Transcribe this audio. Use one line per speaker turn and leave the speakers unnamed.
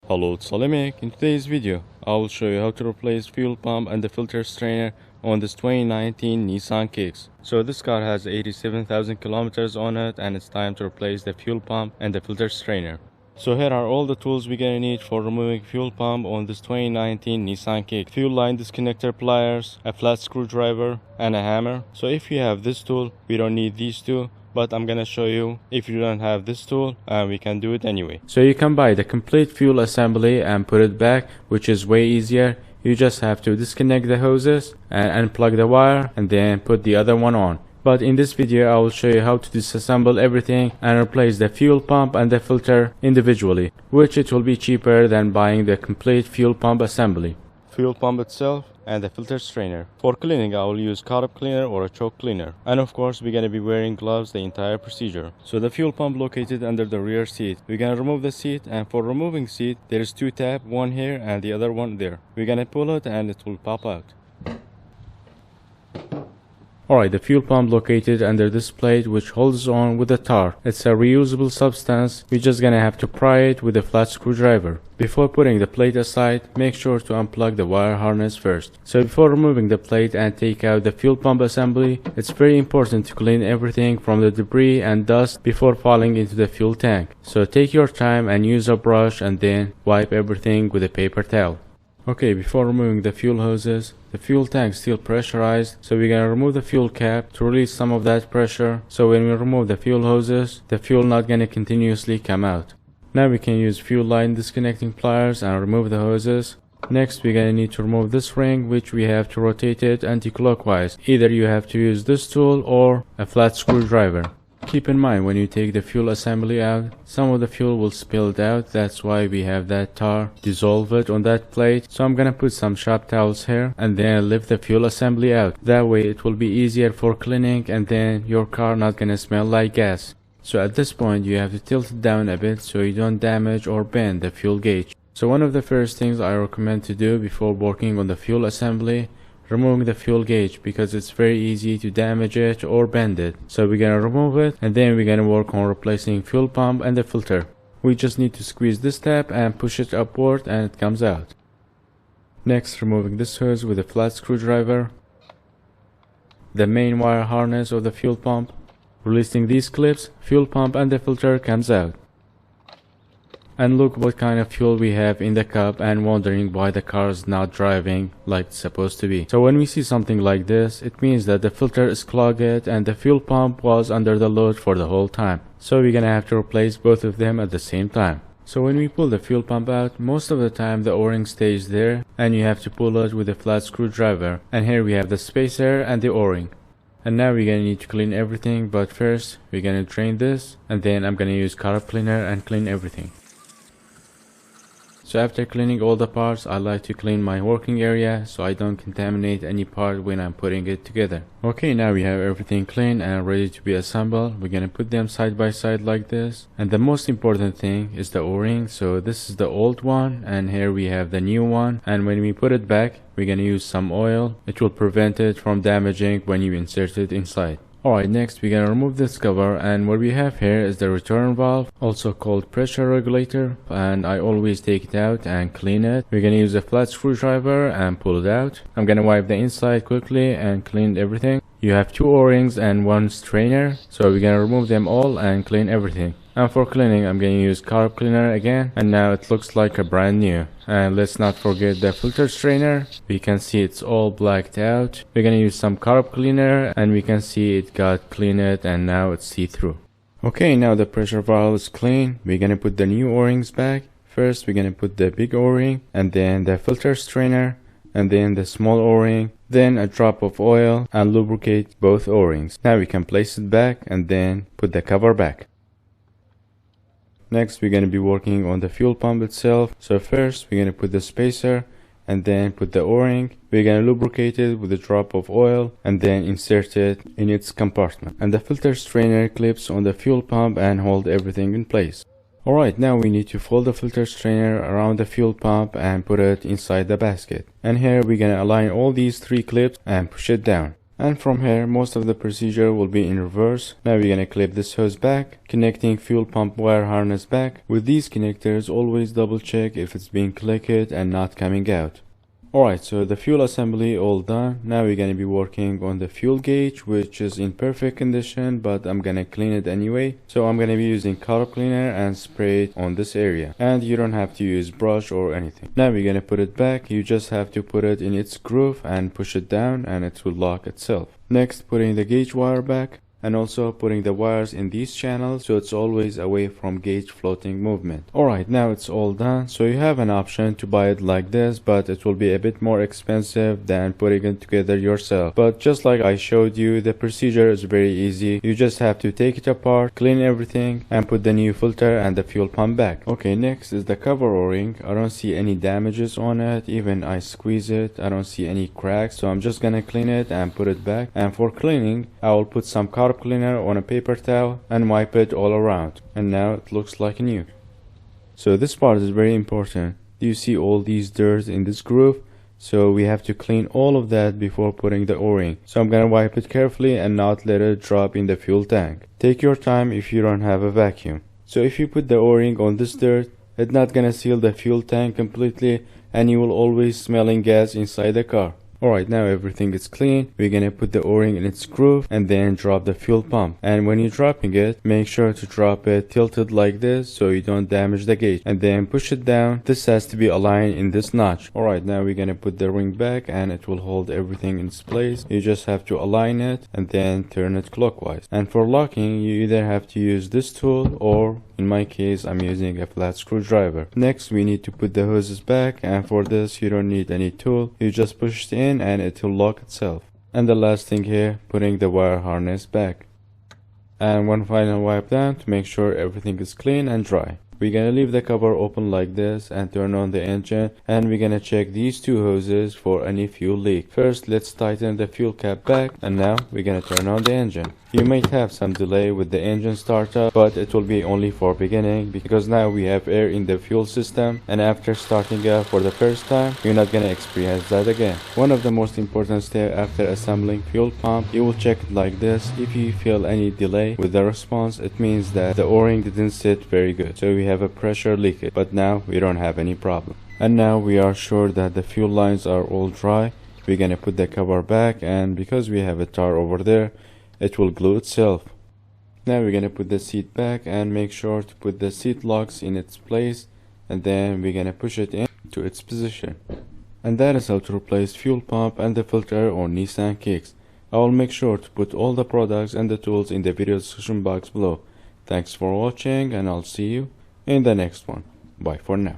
Hello, it's Salim. In today's video, I will show you how to replace fuel pump and the filter strainer on this 2019 Nissan Kicks. So this car has 87,000 kilometers on it, and it's time to replace the fuel pump and the filter strainer. So here are all the tools we're gonna need for removing fuel pump on this 2019 Nissan Kick. Fuel line disconnector pliers, a flat screwdriver, and a hammer. So if you have this tool, we don't need these two. But I'm gonna show you if you don't have this tool, and we can do it anyway. So you can buy the complete fuel assembly and put it back, which is way easier. You just have to disconnect the hoses and unplug the wire and then put the other one on. But in this video I will show you how to disassemble everything and replace the fuel pump and the filter individually, which it will be cheaper than buying the complete fuel pump assembly. Fuel pump itself and the filter strainer. For cleaning, I will use carb cleaner or a choke cleaner. And of course, we're gonna be wearing gloves the entire procedure. So the fuel pump located under the rear seat. We're gonna remove the seat, and for removing seat, there is two tabs, one here and the other one there. We're gonna pull it and it will pop out. Alright, the fuel pump located under this plate which holds on with the tar. It's a reusable substance. We're just gonna have to pry it with a flat screwdriver. Before putting the plate aside, make sure to unplug the wire harness first. So before removing the plate and take out the fuel pump assembly, it's very important to clean everything from the debris and dust before falling into the fuel tank. So take your time and use a brush and then wipe everything with a paper towel. Okay, before removing the fuel hoses, the fuel tank is still pressurized, so we're gonna remove the fuel cap to release some of that pressure. So when we remove the fuel hoses, the fuel not gonna continuously come out. Now we can use fuel line disconnecting pliers and remove the hoses. Next we're gonna need to remove this ring, which we have to rotate it anti-clockwise. Either you have to use this tool or a flat screwdriver. Keep in mind when you take the fuel assembly out, some of the fuel will spill out. That's why we have that tar dissolve it on that plate. So I'm gonna put some shop towels here and then lift the fuel assembly out. That way it will be easier for cleaning, and then your car not gonna smell like gas. So at this point you have to tilt it down a bit so you don't damage or bend the fuel gauge. So one of the first things I recommend to do before working on the fuel assembly, removing the fuel gauge, because it's very easy to damage it or bend it. So we're gonna remove it and then we're gonna work on replacing fuel pump and the filter. We just need to squeeze this tab and push it upward and it comes out. Next, removing this hose with a flat screwdriver, the main wire harness of the fuel pump. Releasing these clips, fuel pump and the filter comes out. And look what kind of fuel we have in the cup, and wondering why the car is not driving like it's supposed to be. So when we see something like this, it means that the filter is clogged and the fuel pump was under the load for the whole time. So we're gonna have to replace both of them at the same time. So when we pull the fuel pump out, most of the time the O-ring stays there and you have to pull it with a flat screwdriver. And here we have the spacer and the O-ring. And now we're gonna need to clean everything, but first we're gonna drain this and then I'm gonna use carb cleaner and clean everything. So after cleaning all the parts, I like to clean my working area so I don't contaminate any part when I'm putting it together. Okay, now we have everything clean and ready to be assembled. We're gonna put them side by side like this. And the most important thing is the O-ring. So this is the old one and here we have the new one. And when we put it back, we're gonna use some oil. It will prevent it from damaging when you insert it inside. Alright, next we're gonna remove this cover, and what we have here is the return valve, also called pressure regulator, and I always take it out and clean it. We're gonna use a flat screwdriver and pull it out. I'm gonna wipe the inside quickly and clean everything. You have two O-rings and one strainer, so we're gonna remove them all and clean everything. And for cleaning, I'm gonna use carb cleaner again, and now it looks like a brand new. And let's not forget the filter strainer. We can see it's all blacked out. We're gonna use some carb cleaner and we can see it got cleaned and now it's see-through. Okay, now the pressure valve is clean. We're gonna put the new O-rings back. First we're gonna put the big O-ring and then the filter strainer and then the small O-ring, then a drop of oil and lubricate both O-rings. Now we can place it back and then put the cover back. Next we're going to be working on the fuel pump itself. So first we're going to put the spacer and then put the O-ring. We're going to lubricate it with a drop of oil and then insert it in its compartment. And the filter strainer clips on the fuel pump and hold everything in place. Alright, now we need to fold the filter strainer around the fuel pump and put it inside the basket. And here we're going to align all these three clips and push it down. And from here, most of the procedure will be in reverse. Now we're gonna clip this hose back, connecting fuel pump wire harness back. With these connectors, always double check if it's being clicked and not coming out. Alright, so the fuel assembly all done. Now we're gonna be working on the fuel gauge, which is in perfect condition, but I'm gonna clean it anyway. So I'm gonna be using carb cleaner and spray it on this area. And you don't have to use brush or anything. Now we're gonna put it back. You just have to put it in its groove and push it down and it will lock itself. Next, putting the gauge wire back, and also putting the wires in these channels so it's always away from gauge floating movement. Alright, now it's all done. So you have an option to buy it like this, but it will be a bit more expensive than putting it together yourself. But just like I showed you, the procedure is very easy. You just have to take it apart, clean everything, and put the new filter and the fuel pump back. Okay, next is the cover o-ring. I don't see any damages on it. Even I squeeze it, I don't see any cracks. So I'm just gonna clean it and put it back. And for cleaning, I will put some carb cleaner on a paper towel and wipe it all around, and now it looks like new. So this part is very important. Do you see all these dirt in this groove? So we have to clean all of that before putting the o-ring. So I'm gonna wipe it carefully and not let it drop in the fuel tank. Take your time if you don't have a vacuum. So if you put the o-ring on this dirt, it's not gonna seal the fuel tank completely, and you will always smelling gas inside the car. Alright, now everything is clean. We're gonna put the o-ring in its groove and then drop the fuel pump. And when you're dropping it, make sure to drop it tilted like this so you don't damage the gauge. And then push it down. This has to be aligned in this notch. Alright, now we're gonna put the ring back and it will hold everything in its place. You just have to align it and then turn it clockwise. And for locking, you either have to use this tool, or in my case, I'm using a flat screwdriver. Next, we need to put the hoses back, and for this, you don't need any tool. You just push it in and it will lock itself. And the last thing here, putting the wire harness back. And one final wipe down to make sure everything is clean and dry. We're gonna leave the cover open like this and turn on the engine, and we're gonna check these two hoses for any fuel leak. First, let's tighten the fuel cap back, and now we're gonna turn on the engine. You might have some delay with the engine startup, but it will be only for beginning, because now we have air in the fuel system, and after starting up for the first time, you're not gonna experience that again. One of the most important steps after assembling fuel pump, you will check it like this. If you feel any delay with the response, it means that the o-ring didn't sit very good, so we have a pressure leakage. But now we don't have any problem. And now we are sure that the fuel lines are all dry. We're gonna put the cover back, and because we have a tar over there, it will glue itself. Now we're gonna put the seat back and make sure to put the seat locks in its place, and then we're gonna push it into its position. And that is how to replace fuel pump and the filter on Nissan Kicks. I will make sure to put all the products and the tools in the video description box below. Thanks for watching, and I'll see you in the next one. Bye for now.